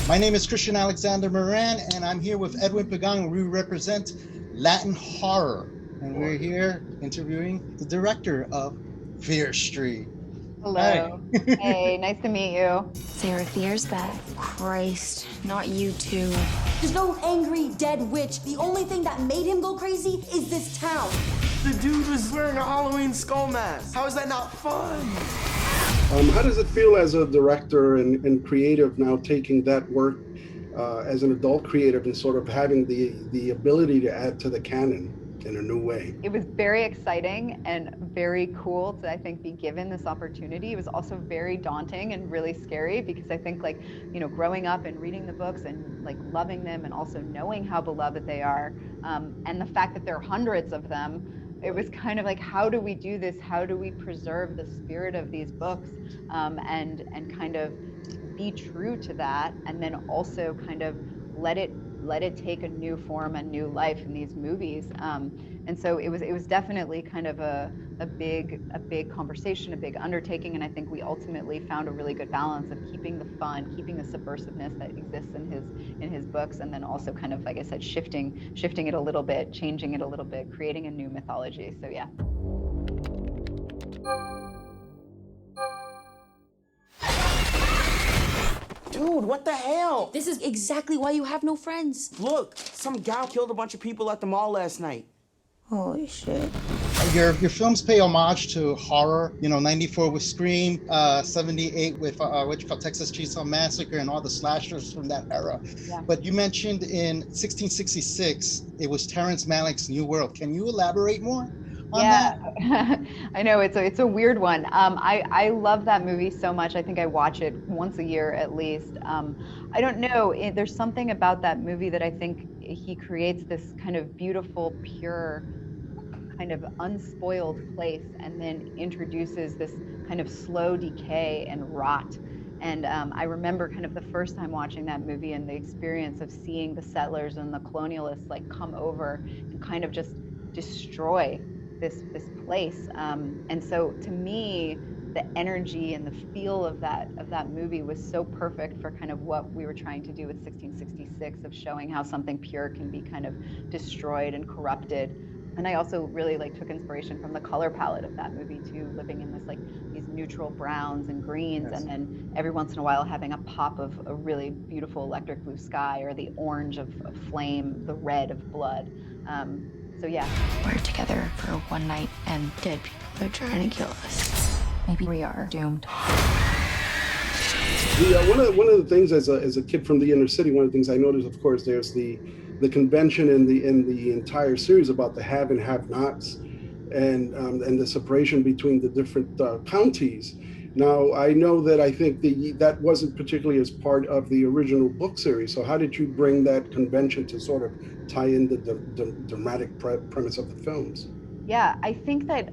My name is Christian Alexander Moran, and I'm here with Edwin Pagan, and we represent Latin horror. And we're here interviewing the director of Fear Street. Hello. Hi. Hey, nice to meet you. Sarah Fear's back. Christ, not you too. There's no angry, dead witch. The only thing that made him go crazy is this town. The dude was wearing a Halloween skull mask. How is that not fun? How does it feel as a director and creative now taking that work as an adult creative and sort of having the ability to add to the canon in a new way? It was very exciting and very cool to, I think, be given this opportunity. It was also very daunting and really scary because I think, like, you know, growing up and reading the books and like loving them and also knowing how beloved they are, and the fact that there are hundreds of them, it was kind of like, how do we do this? How do we preserve the spirit of these books, and kind of be true to that, and then also kind of let it take a new form, a new life in these movies. And so it was definitely kind of a big conversation, a big undertaking, and I think we ultimately found a really good balance of keeping the fun, keeping the subversiveness that exists in his books, and then also kind of, like I said, shifting it a little bit, changing it a little bit, creating a new mythology. So yeah. Dude, what the hell? This is exactly why you have no friends. Look, some guy killed a bunch of people at the mall last night. Holy shit. Your films pay homage to horror. You know, 94 with Scream, 78 with what you call Texas Chainsaw Massacre, and all the slashers from that era. Yeah. But you mentioned in 1666, it was Terrence Malick's New World. Can you elaborate more on that? I know it's a weird one. I love that movie so much. I think I watch it once a year at least. I don't know. There's something about that movie that I think he creates this kind of beautiful, pure, kind of unspoiled place, and then introduces this kind of slow decay and rot. And I remember kind of the first time watching that movie and the experience of seeing the settlers and the colonialists like come over and kind of just destroy this place. And so to me, the energy and the feel of that movie was so perfect for kind of what we were trying to do with 1666, of showing how something pure can be kind of destroyed and corrupted. And I also really took inspiration from the color palette of that movie too, living in this these neutral browns and greens, yes. And then every once in a while having a pop of a really beautiful electric blue sky, or the orange of flame, the red of blood. So yeah. We're together for one night and dead people are trying to kill us. Maybe we are doomed. One of the things as a kid from the inner city, one of the things I noticed, of course, there's the convention in the entire series about the have and have-nots, and the separation between the different counties. Now, I know that I think that wasn't particularly as part of the original book series. So how did you bring that convention to sort of tie in the dramatic premise of the films? Yeah, I think that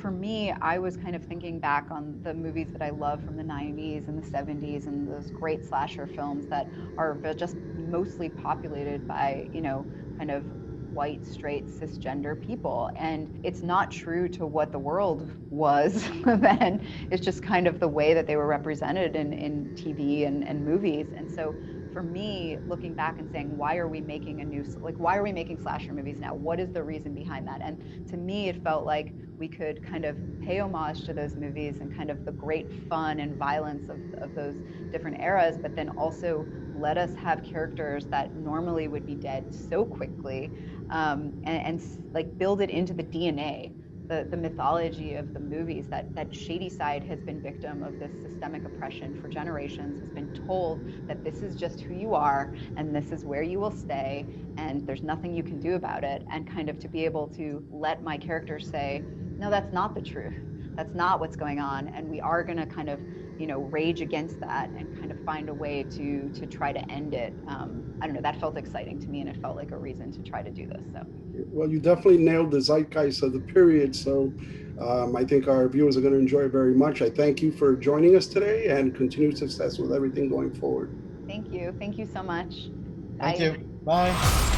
for me, I was kind of thinking back on the movies that I love from the 90s and the 70s, and those great slasher films that are just mostly populated by, kind of white, straight, cisgender people. And it's not true to what the world was then. It's just kind of the way that they were represented in TV and movies. And so for me, looking back and saying, why are we making why are we making slasher movies now? What is the reason behind that? And to me, it felt like we could kind of pay homage to those movies and kind of the great fun and violence of those different eras, but then also let us have characters that normally would be dead so quickly, and build it into the DNA, the mythology of the movies, that shady side has been victim of this systemic oppression for generations, has been told that this is just who you are and this is where you will stay and there's nothing you can do about it, and kind of to be able to let my characters say, no, that's not the truth, that's not what's going on, and we are going to kind of rage against that and kind of find a way to try to end it. I don't know, that felt exciting to me, and it felt like a reason to try to do this. So. Well, you definitely nailed the zeitgeist of the period, so I think our viewers are going to enjoy it very much. I thank you for joining us today, and continued success with everything going forward. Thank you so much. Thank you. Bye.